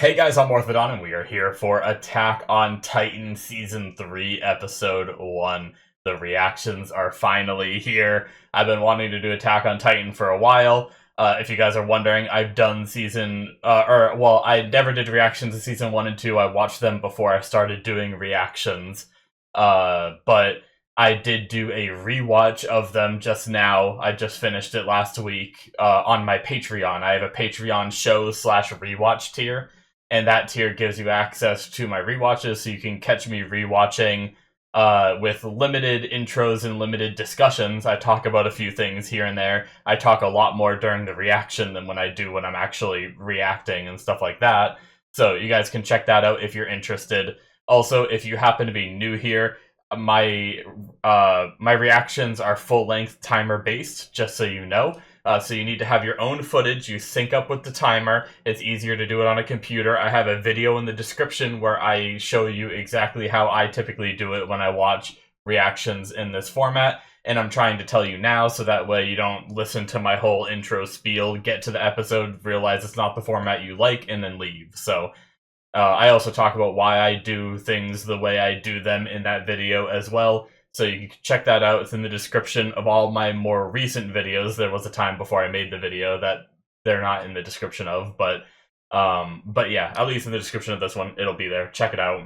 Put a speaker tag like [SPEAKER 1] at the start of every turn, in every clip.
[SPEAKER 1] Hey guys, I'm Morthadon, and we are here for Attack on Titan Season 3, Episode 1. The reactions are finally here. I've been wanting to do Attack on Titan for a while. If you guys are wondering, I've done I never did reactions to Season 1 and 2. I watched them before I started doing reactions. But I did do a rewatch of them just now. I just finished it last week on my Patreon. I have a Patreon show slash rewatch tier, and that tier gives you access to my rewatches, so you can catch me rewatching with limited intros and limited discussions. I talk about a few things here and there. I talk a lot more during the reaction than when I do when I'm actually reacting and stuff like that. So you guys can check that out if you're interested. Also, if you happen to be new here, my reactions are full length timer based, just so you know. So you need to have your own footage. You sync up with the timer. It's easier to do it on a computer. I have a video in the description where I show you exactly how I typically do it when I watch reactions in this format. And I'm trying to tell you now so that way you don't listen to my whole intro spiel, get to the episode, realize it's not the format you like, and then leave. So I also talk about why I do things the way I do them in that video as well. So you can check that out. It's in the description of all my more recent videos. There was a time before I made the video that they're not in the description of, but yeah, at least in the description of this one, it'll be there. Check it out.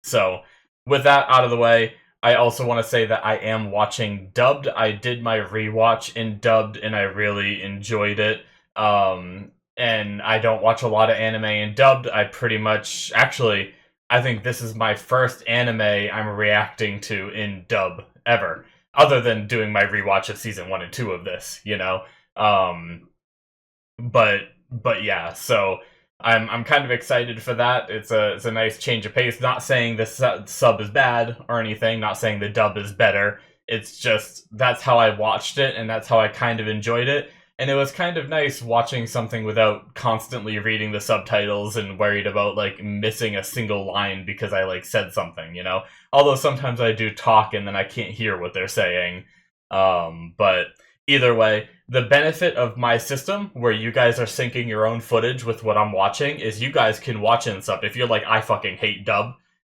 [SPEAKER 1] So with that out of the way, I also want to say that I am watching dubbed. I did my rewatch in dubbed, and I really enjoyed it. And I don't watch a lot of anime in dubbed. I think this is my first anime I'm reacting to in dub ever, other than doing my rewatch of season 1 and 2 of this, you know. Um, but yeah, so I'm kind of excited for that. It's a nice change of pace. Not saying the sub is bad or anything. Not saying the dub is better. It's just that's how I watched it, and that's how I kind of enjoyed it. And it was kind of nice watching something without constantly reading the subtitles and worried about like missing a single line because I like said something, you know. Although sometimes I do talk and then I can't hear what they're saying. But either way, the benefit of my system, where you guys are syncing your own footage with what I'm watching, is you guys can watch in sub. If you're like, I fucking hate dub,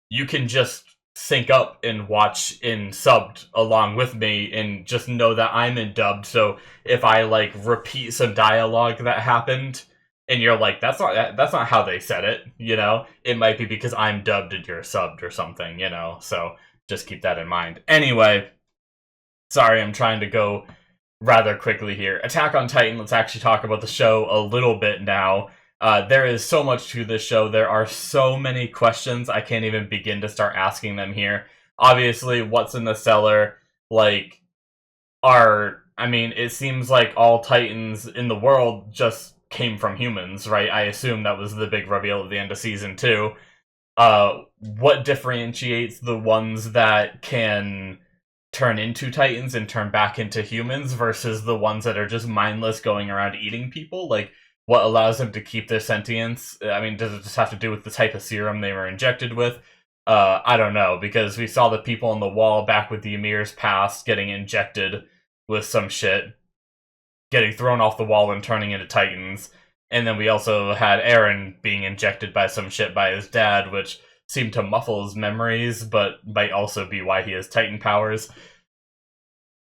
[SPEAKER 1] you can just sync up and watch in subbed along with me and just know that I'm in dubbed. So if I like repeat some dialogue that happened and you're like, that's not how they said it, you know, it might be because I'm dubbed and you're subbed or something, you know. So just keep that in mind. Anyway, sorry, I'm trying to go rather quickly here. Attack on Titan, let's actually talk about the show a little bit now. There is so much to this show. There are so many questions. I can't even begin to start asking them here. Obviously, what's in the cellar? Like, it seems like all Titans in the world just came from humans, right? I assume that was the big reveal at the end of season 2. What differentiates the ones that can turn into Titans and turn back into humans versus the ones that are just mindless going around eating people? Like, what allows them to keep their sentience? I mean, does it just have to do with the type of serum they were injected with? I don't know, because we saw the people on the wall back with the Ymir's past getting injected with some shit, getting thrown off the wall and turning into Titans. And then we also had Eren being injected by some shit by his dad, which seemed to muffle his memories, but might also be why he has Titan powers.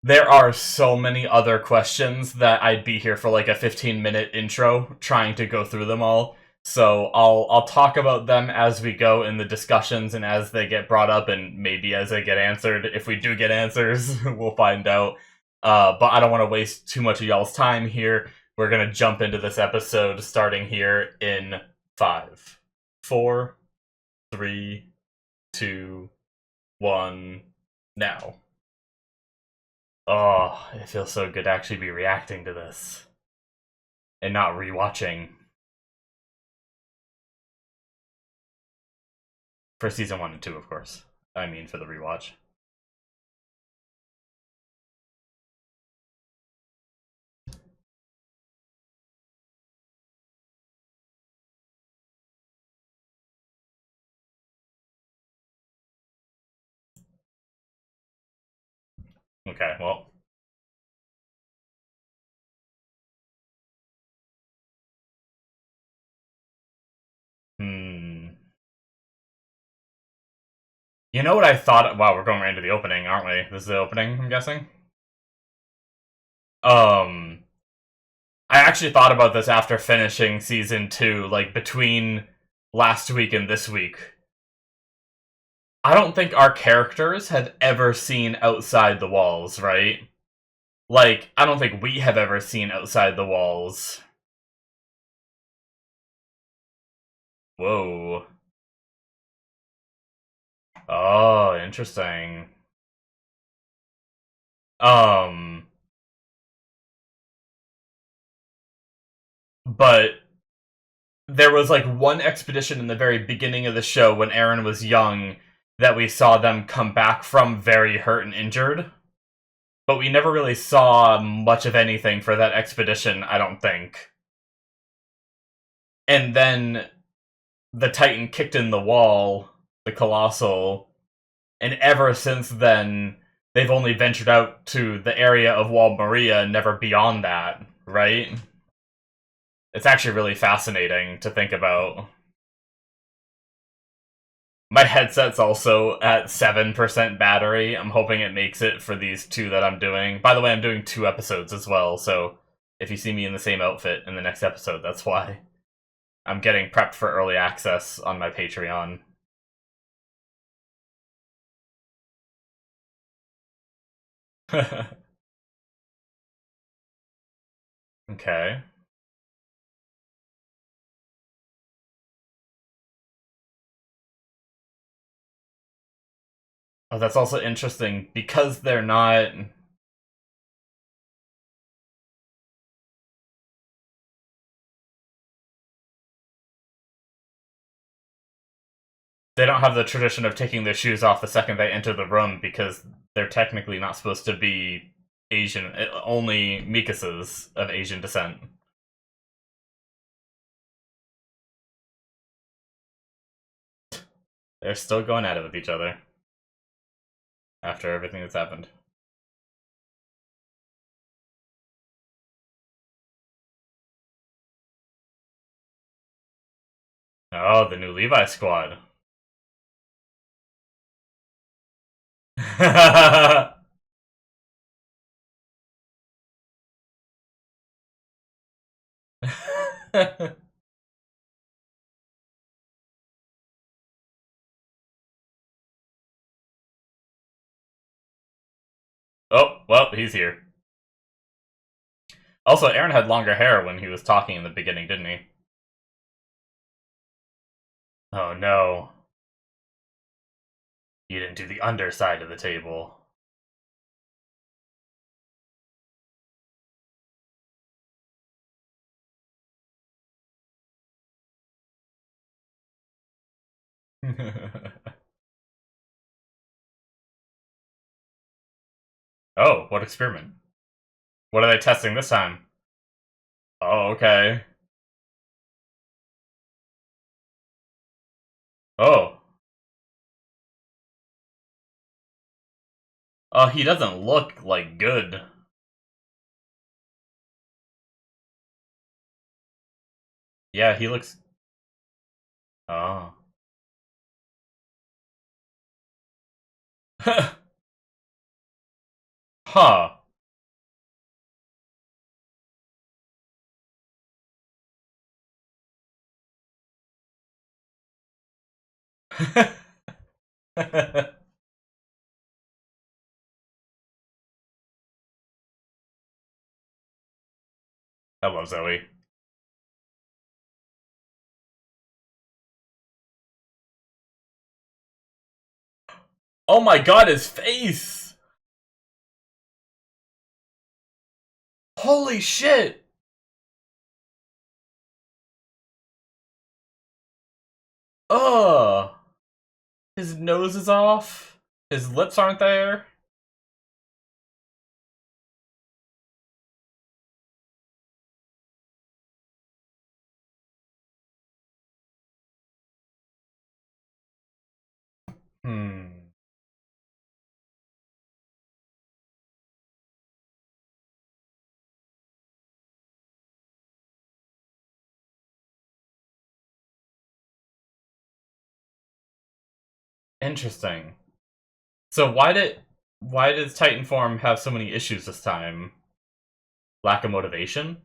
[SPEAKER 1] There are so many other questions that I'd be here for like a 15-minute intro trying to go through them all. So I'll talk about them as we go in the discussions and as they get brought up, and maybe as they get answered. If we do get answers, we'll find out. But I don't want to waste too much of y'all's time here. We're gonna jump into this episode starting here in 5, 4, 3, 2, 1, now. Oh, it feels so good to actually be reacting to this and not rewatching for season 1 and 2, of course. I mean, for the rewatch. Okay, well. Hmm. You know what I thought? Wow, we're going right into the opening, aren't we? This is the opening, I'm guessing. Um, I actually thought about this after finishing season 2, like between last week and this week. I don't think our characters have ever seen outside the walls, right? Like, I don't think we have ever seen outside the walls. Whoa. Oh, interesting. Um, but there was like one expedition in the very beginning of the show when Aaron was young that we saw them come back from very hurt and injured. But we never really saw much of anything for that expedition, I don't think. And then the Titan kicked in the wall, the Colossal, and ever since then, they've only ventured out to the area of Wall Maria and never beyond that, right? It's actually really fascinating to think about. My headset's also at 7% battery. I'm hoping it makes it for these 2 that I'm doing. By the way, I'm doing 2 episodes as well, so if you see me in the same outfit in the next episode, that's why. I'm getting prepped for early access on my Patreon. Okay. Oh, that's also interesting because they're not. They don't have the tradition of taking their shoes off the second they enter the room because they're technically not supposed to be Asian. Only Mikases of Asian descent. They're still going at it with each other after everything that's happened. Oh, the new Levi squad. Oh, well, he's here. Also, Aaron had longer hair when he was talking in the beginning, didn't he? Oh no. You didn't do the underside of the table. Oh, what experiment? What are they testing this time? Oh, okay. Oh. Oh, he doesn't look, like, good. Yeah, he looks... Oh. Huh. I love Zoe. Oh my god, his face! Holy shit! Ugh! His nose is off. His lips aren't there. Hmm. Interesting. So why does Titanform have so many issues this time? Lack of motivation?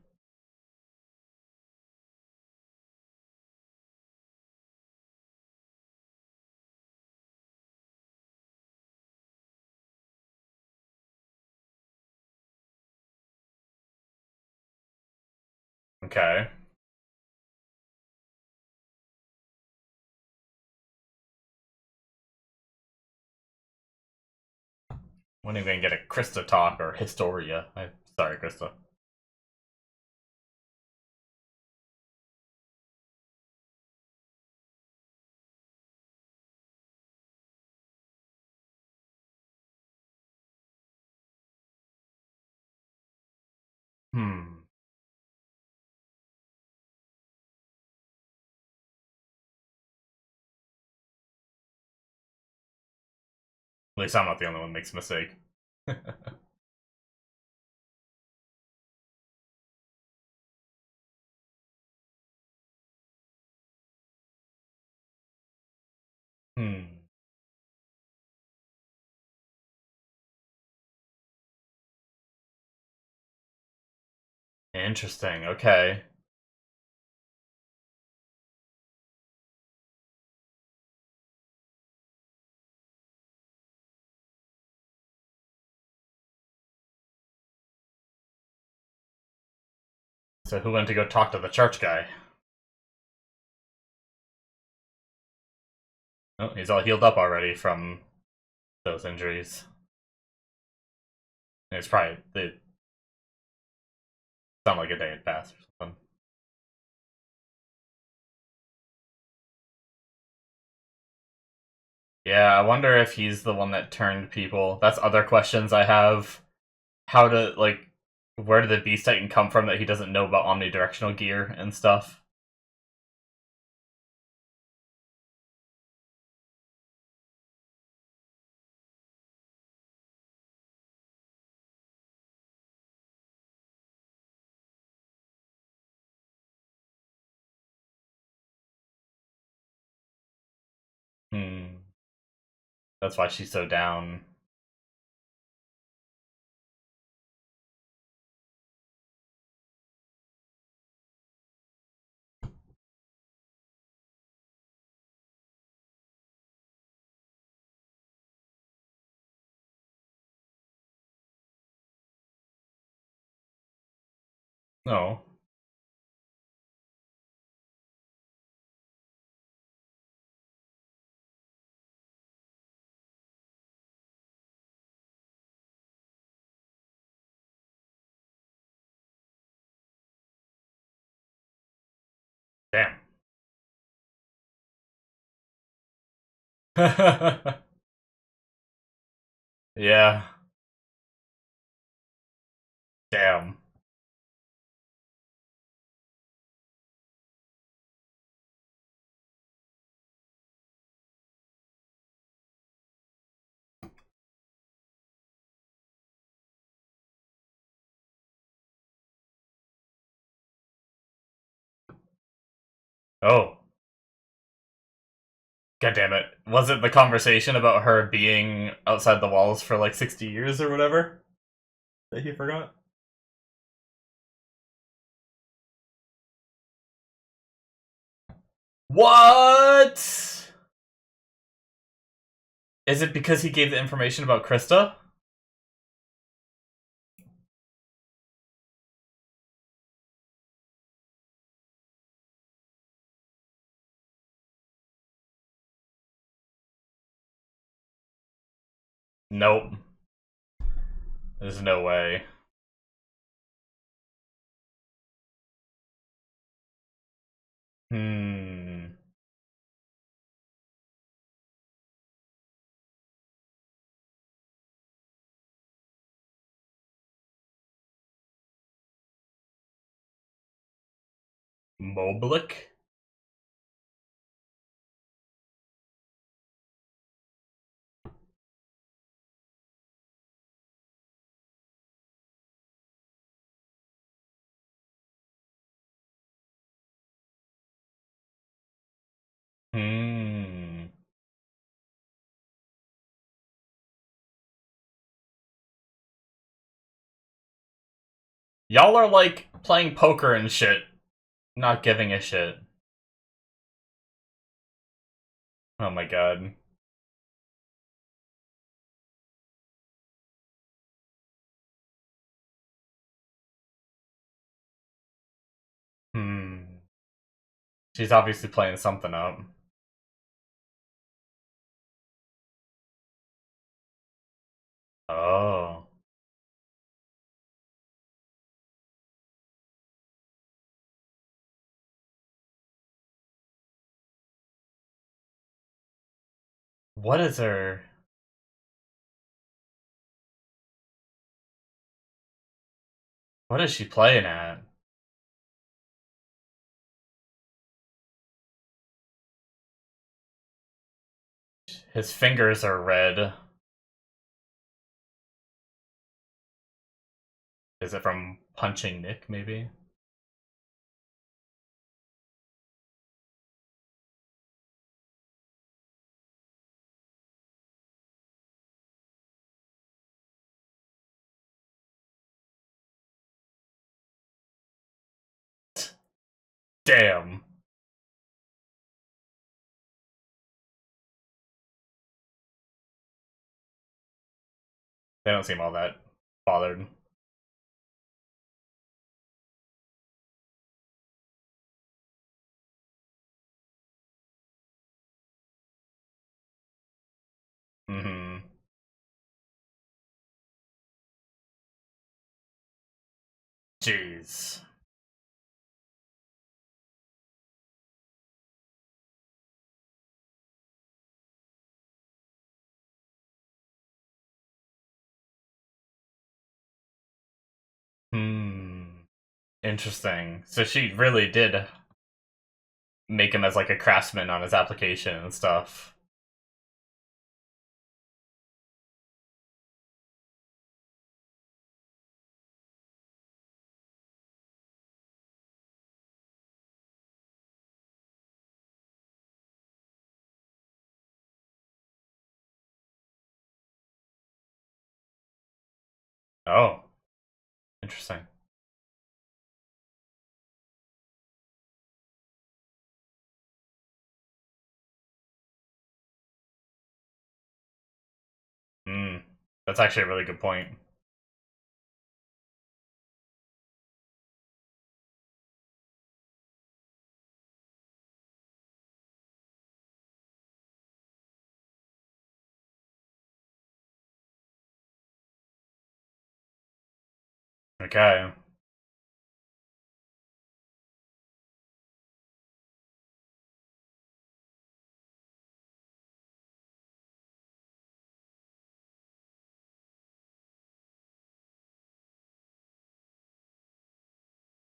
[SPEAKER 1] Okay. When are you gonna get a Krista talk or Historia? Sorry, Krista. Hmm. At least I'm not the only one who makes a mistake. Hmm. Interesting. Okay. So who went to go talk to the church guy? Oh, he's all healed up already from those injuries. It's probably it sounded like a day had passed or something. Yeah, I wonder if he's the one that turned people. That's other questions I have. How to like where did the Beast Titan come from that he doesn't know about omnidirectional gear and stuff? Hmm. That's why she's so down. No. Damn. Yeah. Damn. Oh. God damn it. Was it the conversation about her being outside the walls for like 60 years or whatever that he forgot? What? Is it because he gave the information about Krista? Nope. There's no way. Hmm. Moblik? Hmm. Y'all are like playing poker and shit, not giving a shit. Oh my god. Hmm. She's obviously playing something up. Oh. What is her... What is she playing at? His fingers are red. Is it from punching Nick, maybe? Damn. They don't seem all that bothered. Mm-hmm. Jeez. Hmm. Interesting. So she really did make him as like a craftsman on his application and stuff. Oh, interesting. Hmm. That's actually a really good point. Okay.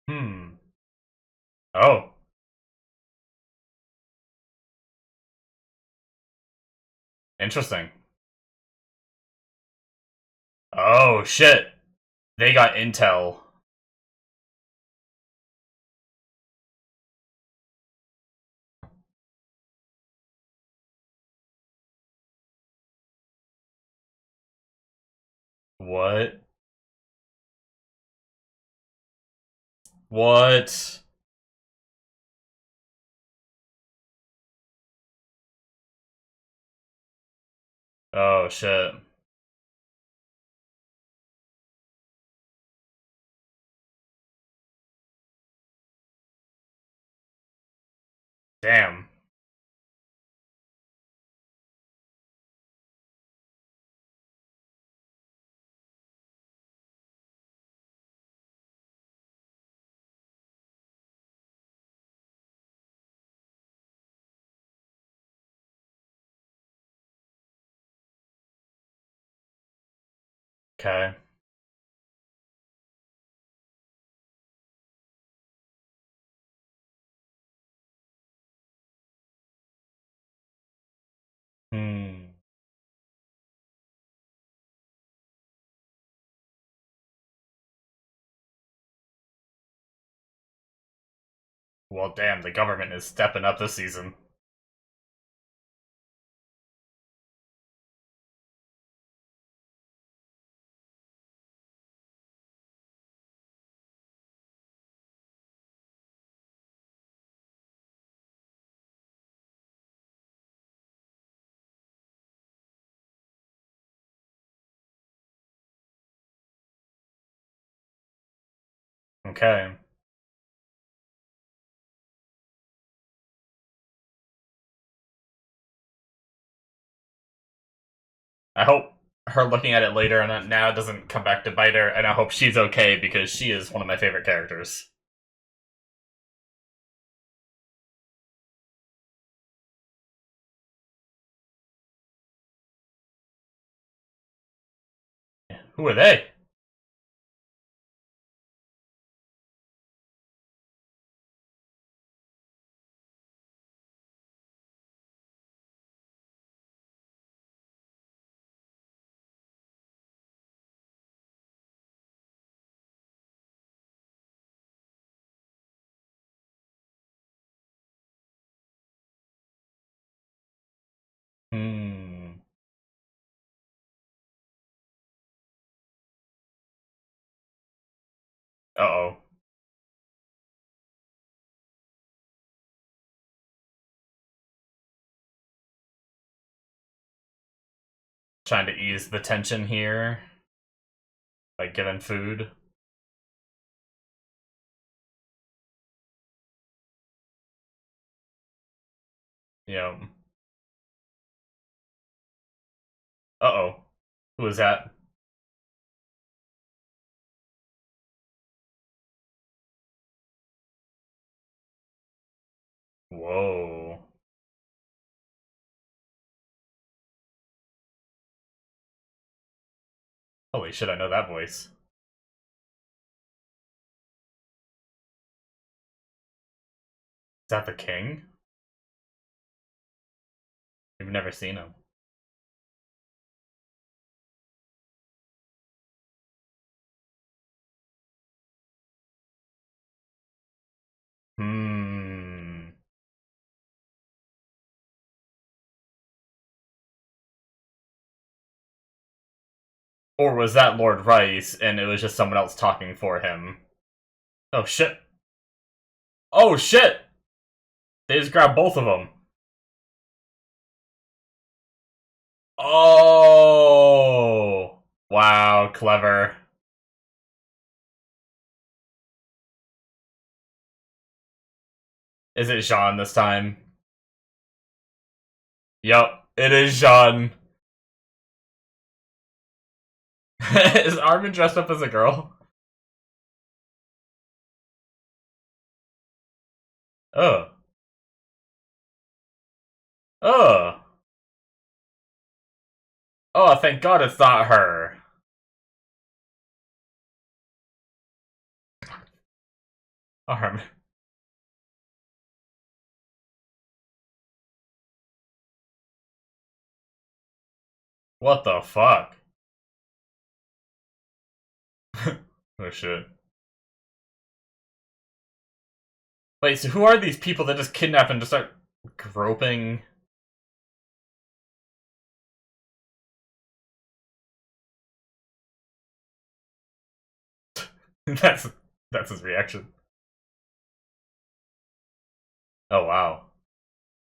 [SPEAKER 1] Hmm. Oh, interesting. Oh, shit. They got intel. What? What? Oh, shit. Damn. Okay. Hmm. Well, damn, the government is stepping up this season. Okay. I hope her looking at it later and now doesn't come back to bite her, and I hope she's okay because she is one of my favorite characters. Who are they? Hmm. Uh-oh. Trying to ease the tension here by giving food. Yep. Uh-oh. Who is that? Whoa. Holy shit, I know that voice. Is that the king? We've never seen him. Hmm. Or was that Lord Rice and it was just someone else talking for him? Oh shit. Oh shit! They just grabbed both of them. Oh! Wow, clever. Is it Jean this time? Yup, it is Jean. Is Armin dressed up as a girl? Oh. Oh. Oh, thank God it's not her. Armin. What the fuck? Oh shit. Wait, so who are these people that just kidnap and just start groping? that's that's his reaction. Oh wow.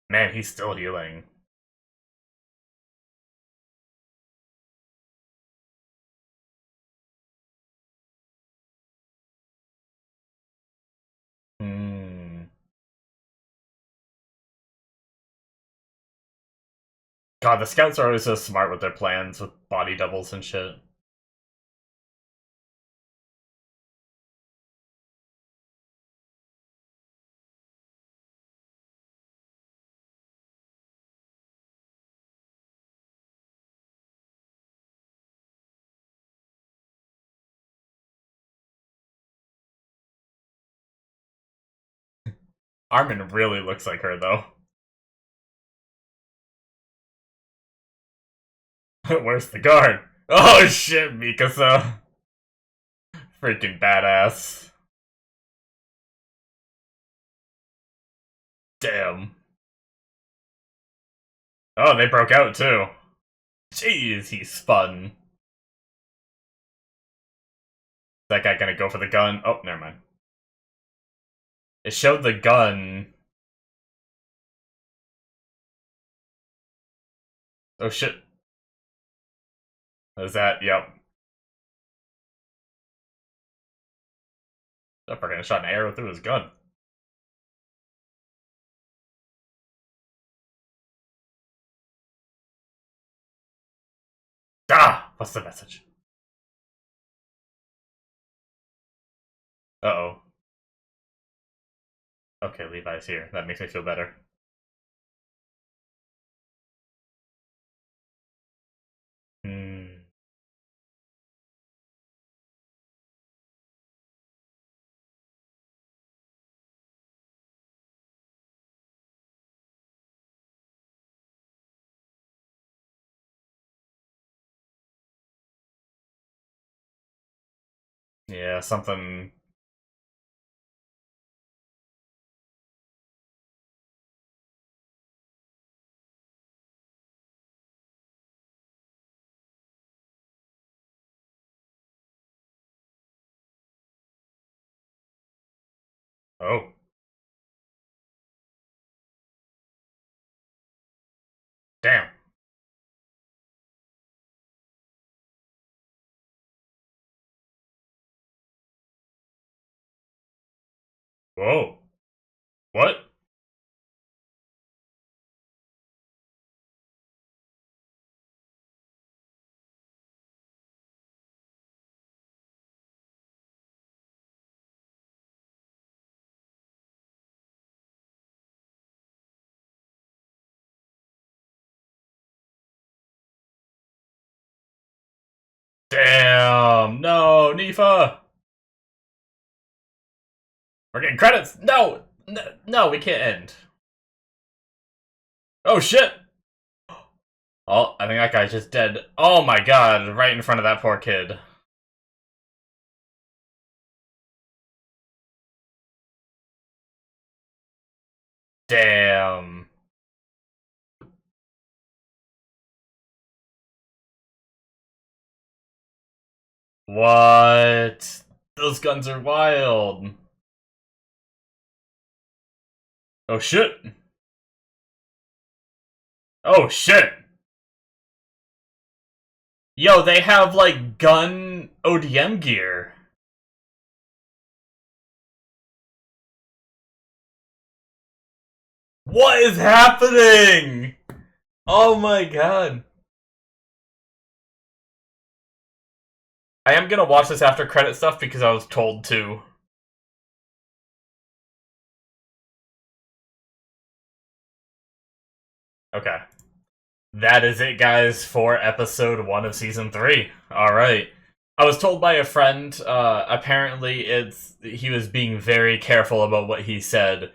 [SPEAKER 1] Man, he's still healing. Hmm. God, the scouts are always so smart with their plans with body doubles and shit. Armin really looks like her though. Where's the guard? Oh shit, Mikasa. Freaking badass. Damn. Oh, they broke out too. Jeez, he spun. Is that guy gonna go for the gun? Oh, never mind. It showed the gun. Oh shit. Is that? Yep. I forgot I shot an arrow through his gun. Ah! What's the message? Uh-oh. Okay, Levi's here. That makes me feel better. Hmm. Yeah, something... Oh. Damn. Whoa. What? Damn! No, Nifa! We're getting credits! No! No, we can't end. Oh, shit! Oh, I think that guy's just dead. Oh my god, right in front of that poor kid. Damn. What? Those guns are wild. Oh shit. Oh shit. Yo, they have like gun ODM gear. What is happening? Oh my god. I am gonna watch this after credit stuff because I was told to. Okay. That is it, guys, for episode 1 of season 3. Alright. I was told by a friend, apparently he was being very careful about what he said.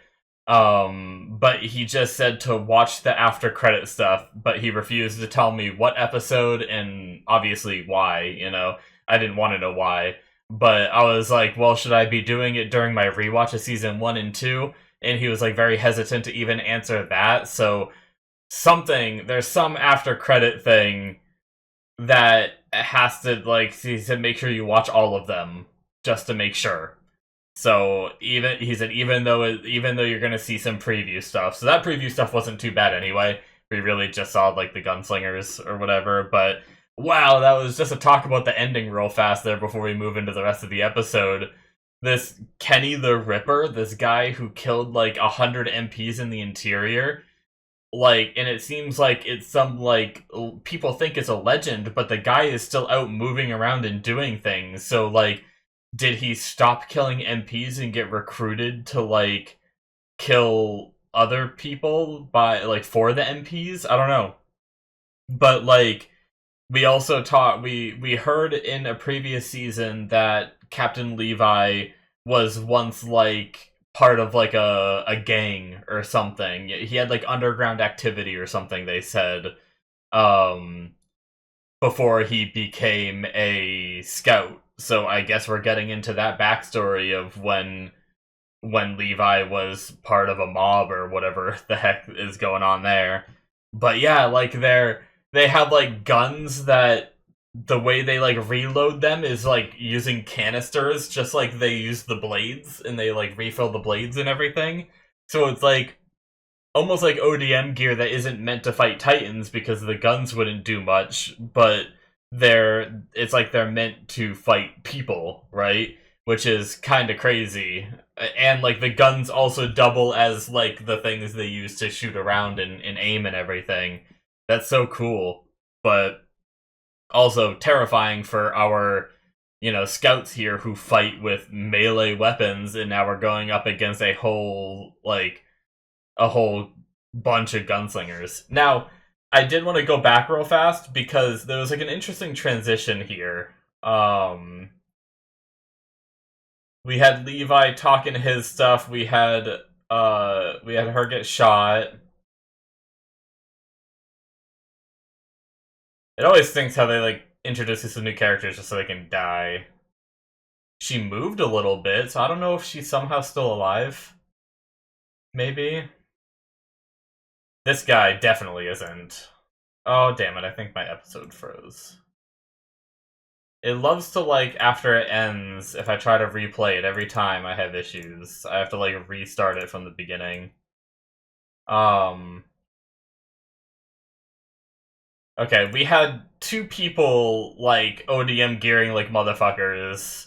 [SPEAKER 1] But he just said to watch the after credit stuff, but he refused to tell me what episode and obviously why, you know. I didn't want to know why. But I was like, well, should I be doing it during my rewatch of season 1 and 2? And he was like very hesitant to even answer that, so there's some after credit thing that has to, like, he said make sure you watch all of them just to make sure. So he said even though you're gonna see some preview stuff, so that preview stuff wasn't too bad anyway. We really just saw like the gunslingers or whatever, but wow, that was just a talk about the ending real fast there before we move into the rest of the episode. This Kenny the Ripper, this guy who killed like 100 MPs in the interior, like, and it seems like it's some, like, people think it's a legend, but the guy is still out moving around and doing things, so, like, did he stop killing MPs and get recruited to, like, kill other people by, like, for the MPs? I don't know. But, like, we also we heard in a previous season that Captain Levi was once, like, part of like a gang or something. He had like underground activity or something, they said, um before he became a scout. So I guess we're getting into that backstory of when Levi was part of a mob or whatever the heck is going on there. But yeah, like they have like guns that the way they like reload them is like using canisters, just like they use the blades and they like refill the blades and everything. So it's like almost like ODM gear that isn't meant to fight titans because the guns wouldn't do much, but it's like they're meant to fight people, right? which is kind of crazy. And like the guns also double as like the things they use to shoot around and aim and everything. That's so cool, but also terrifying for our scouts here who fight with melee weapons, and now we're going up against a whole bunch of gunslingers. Now, I did want to go back real fast because there was like an interesting transition here. We had Levi talking his stuff. We had her get shot. It always thinks how they like introduce some new characters just so they can die. She moved a little bit, so I don't know if she's somehow still alive. Maybe. This guy definitely isn't. Oh, damn it, I think my episode froze. It loves to, like, after it ends, if I try to replay it every time I have issues, I have to, like, restart it from the beginning. Okay, we had two people, like, ODM gearing like motherfuckers,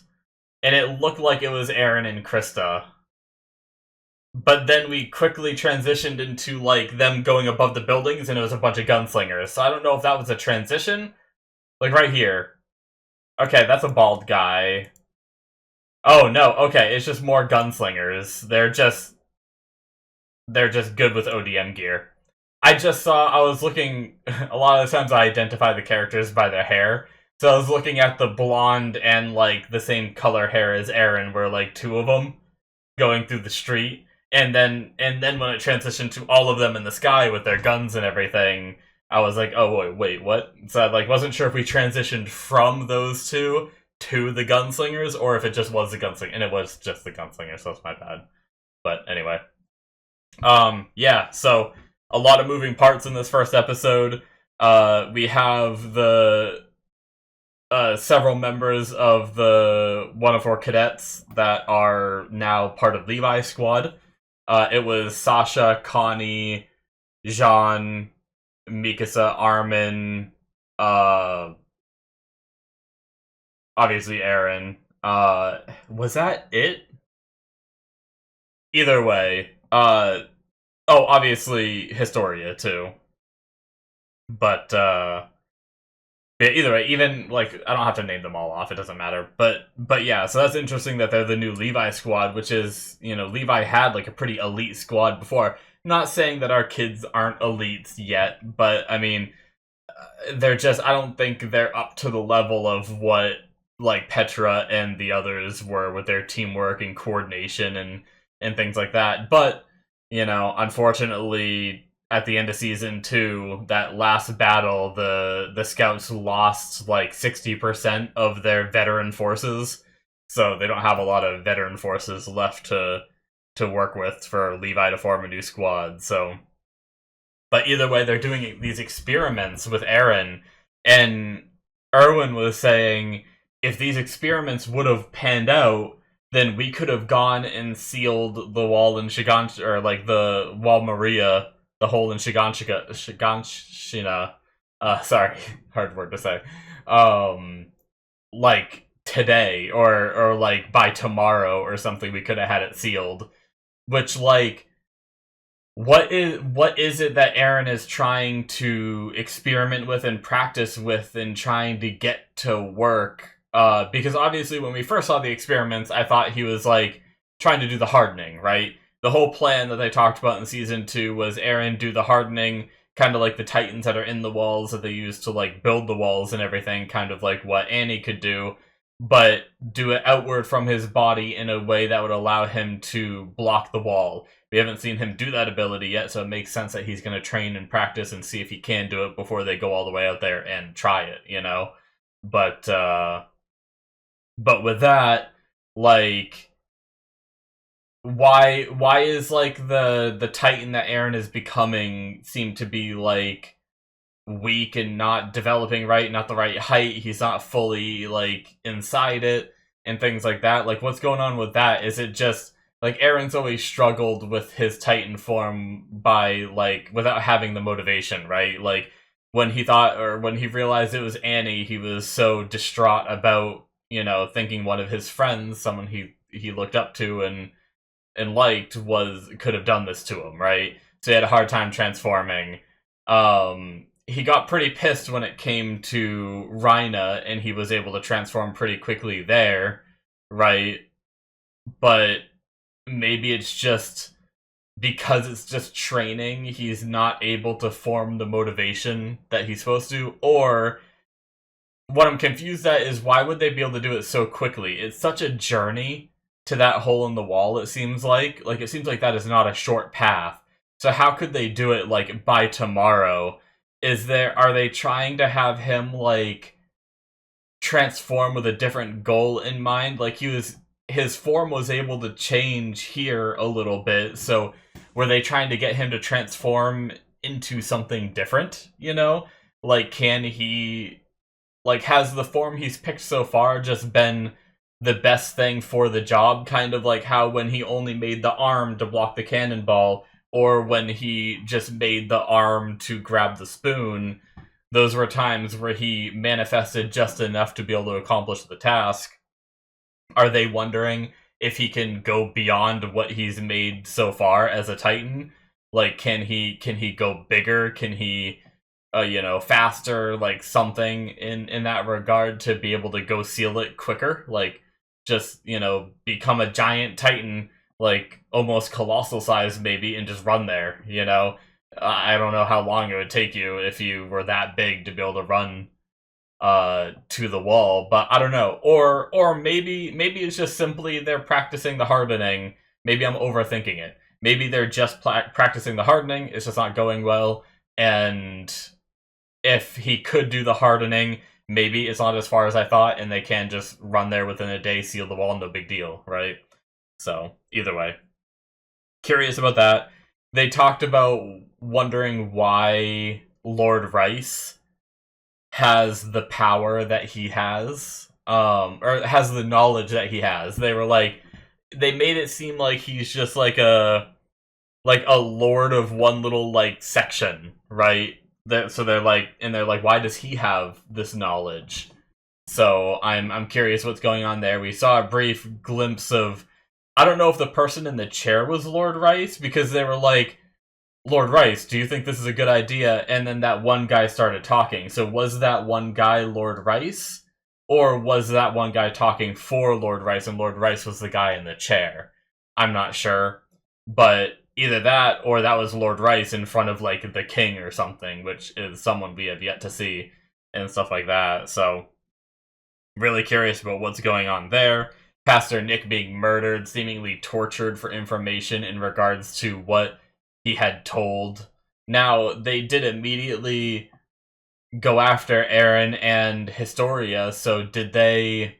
[SPEAKER 1] and it looked like it was Aaron and Krista. But then we quickly transitioned into, like, them going above the buildings, and it was a bunch of gunslingers. So I don't know if that was a transition. Like, right here. Okay, that's a bald guy. Oh, no, okay, it's just more gunslingers. They're just good with ODM gear. I was looking, a lot of the times I identify the characters by their hair. So I was looking at the blonde and, like, the same color hair as Aaron, where, like, two of them going through the street. And then when it transitioned to all of them in the sky with their guns and everything, I was like, oh, wait, what? So I, like, wasn't sure if we transitioned from those two to the gunslingers, or if it just was the gunslinger. And it was just the gunslinger, so that's my bad. But anyway. Yeah, so a lot of moving parts in this first episode. We have the several members of the 104 cadets that are now part of Levi's squad. It was Sasha, Connie, Jean, Mikasa, Armin, obviously Aaron. Was that it? Either way, obviously Historia too. But yeah, either way, even like I don't have to name them all off; it doesn't matter. But yeah, so that's interesting that they're the new Levi squad, which is Levi had like a pretty elite squad before. Not saying that our kids aren't elites yet, but I mean, they're just I don't think they're up to the level of what like Petra and the others were with their teamwork and coordination and things like that. But unfortunately, at the end of season 2, that last battle, the scouts lost like 60% of their veteran forces, so they don't have a lot of veteran forces left to work with for Levi to form a new squad. So, but either way, they're doing these experiments with Aaron, and Erwin was saying if these experiments would have panned out, then we could have gone and sealed the wall in Shiganshina, or like the Wall Maria, the hole in Shiganshina. Sorry, hard word to say. Like today, or like by tomorrow or something, we could have had it sealed. Which, like, what is it that Aaron is trying to experiment with and practice with and trying to get to work? Because obviously when we first saw the experiments, I thought he was, like, trying to do the hardening, right? The whole plan that they talked about in Season 2 was Aaron do the hardening, kind of like the titans that are in the walls that they use to, like, build the walls and everything, kind of like what Annie could do, but do it outward from his body in a way that would allow him to block the wall. We haven't seen him do that ability yet, so it makes sense that he's going to train and practice and see if he can do it before they go all the way out there and try it, But with that, like, why is like the Titan that Aaron is becoming seem to be like weak and not developing right, not the right height, he's not fully like inside it and things like that? Like, what's going on with that? Is it just like Aaron's always struggled with his Titan form by like without having the motivation, right? Like when he realized it was Annie, he was so distraught about you know, thinking one of his friends, someone he looked up to and liked, could have done this to him, right? So he had a hard time transforming. He got pretty pissed when it came to Rhina, and he was able to transform pretty quickly there, right? But maybe it's just because it's just training, he's not able to form the motivation that he's supposed to, or what I'm confused at is why would they be able to do it so quickly? It's such a journey to that hole in the wall, it seems like. Like, it seems like that is not a short path. So how could they do it, like, by tomorrow? Are they trying to have him, like, transform with a different goal in mind? Like, his form was able to change here a little bit, so were they trying to get him to transform into something different, you know? Like, has the form he's picked so far just been the best thing for the job? Kind of like how when he only made the arm to block the cannonball, or when he just made the arm to grab the spoon, those were times where he manifested just enough to be able to accomplish the task. Are they wondering if he can go beyond what he's made so far as a Titan? Like, can he go bigger? Can he, faster? Like, something in that regard to be able to go seal it quicker? Like, just, become a giant Titan, like, almost colossal size maybe, and just run there, I don't know how long it would take you if you were that big to be able to run to the wall, but I don't know. Or maybe it's just simply they're practicing the hardening. Maybe I'm overthinking it. Maybe they're just practicing the hardening, it's just not going well, and if he could do the hardening, maybe it's not as far as I thought, and they can just run there within a day, seal the wall, no big deal, right? So, either way. Curious about that. They talked about wondering why Lord Rice has the power that he has, or has the knowledge that he has. They made it seem like he's just like a lord of one little, like, section, right? So they're like, why does he have this knowledge? So I'm curious what's going on there. We saw a brief glimpse of, I don't know if the person in the chair was Lord Rice, because they were like, Lord Rice, do you think this is a good idea? And then that one guy started talking. So was that one guy Lord Rice? Or was that one guy talking for Lord Rice and Lord Rice was the guy in the chair? I'm not sure. But either that or that was Lord Rice in front of, like, the king or something, which is someone we have yet to see and stuff like that. So, really curious about what's going on there. Pastor Nick being murdered, seemingly tortured for information in regards to what he had told. Now, they did immediately go after Eren and Historia, so did they...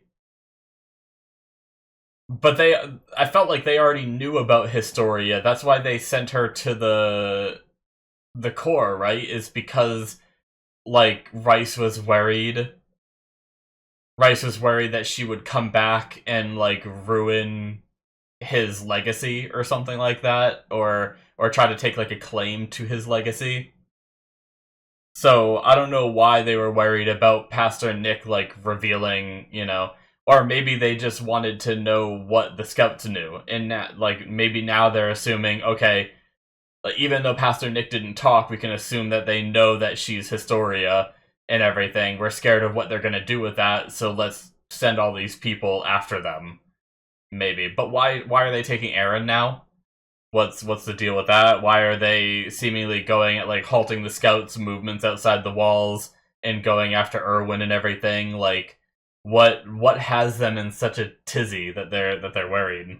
[SPEAKER 1] But I felt like they already knew about Historia. That's why they sent her to the core, right? Is because, like, Rice was worried that she would come back and, like, ruin his legacy or something like that, or try to take, like, a claim to his legacy. So I don't know why they were worried about Pastor Nick, like, revealing, or maybe they just wanted to know what the scouts knew, and that, like, maybe now they're assuming, okay, like, even though Pastor Nick didn't talk, we can assume that they know that she's Historia and everything. We're scared of what they're gonna do with that, so let's send all these people after them. Maybe. But why are they taking Eren now? What's the deal with that? Why are they seemingly going at, like, halting the scouts' movements outside the walls and going after Erwin and everything? Like, what has them in such a tizzy that they're worried?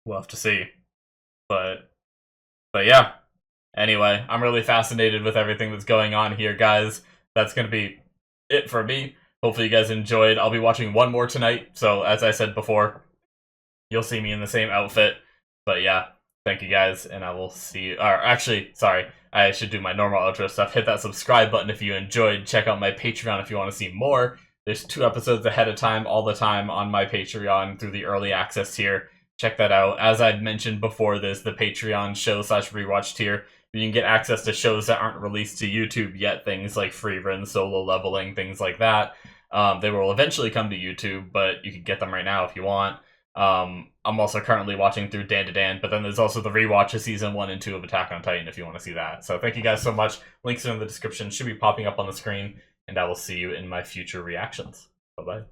[SPEAKER 1] We'll have to see. But yeah. Anyway, I'm really fascinated with everything that's going on here, guys. That's gonna be it for me. Hopefully you guys enjoyed. I'll be watching one more tonight, so as I said before, you'll see me in the same outfit. But yeah, thank you guys, and I will see you... Or actually, sorry, I should do my normal outro stuff. Hit that subscribe button if you enjoyed. Check out my Patreon if you want to see more. There's 2 episodes ahead of time, all the time, on my Patreon through the early access tier. Check that out. As I'd mentioned before, there's the Patreon show/rewatch tier. You can get access to shows that aren't released to YouTube yet, things like free run, solo leveling, things like that. They will eventually come to YouTube, but you can get them right now if you want. I'm also currently watching through Dan to Dan, but then there's also the rewatch of season 1 and 2 of Attack on Titan if you want to see that. So thank you guys so much. Links are in the description, should be popping up on the screen, and I will see you in my future reactions. Bye-bye.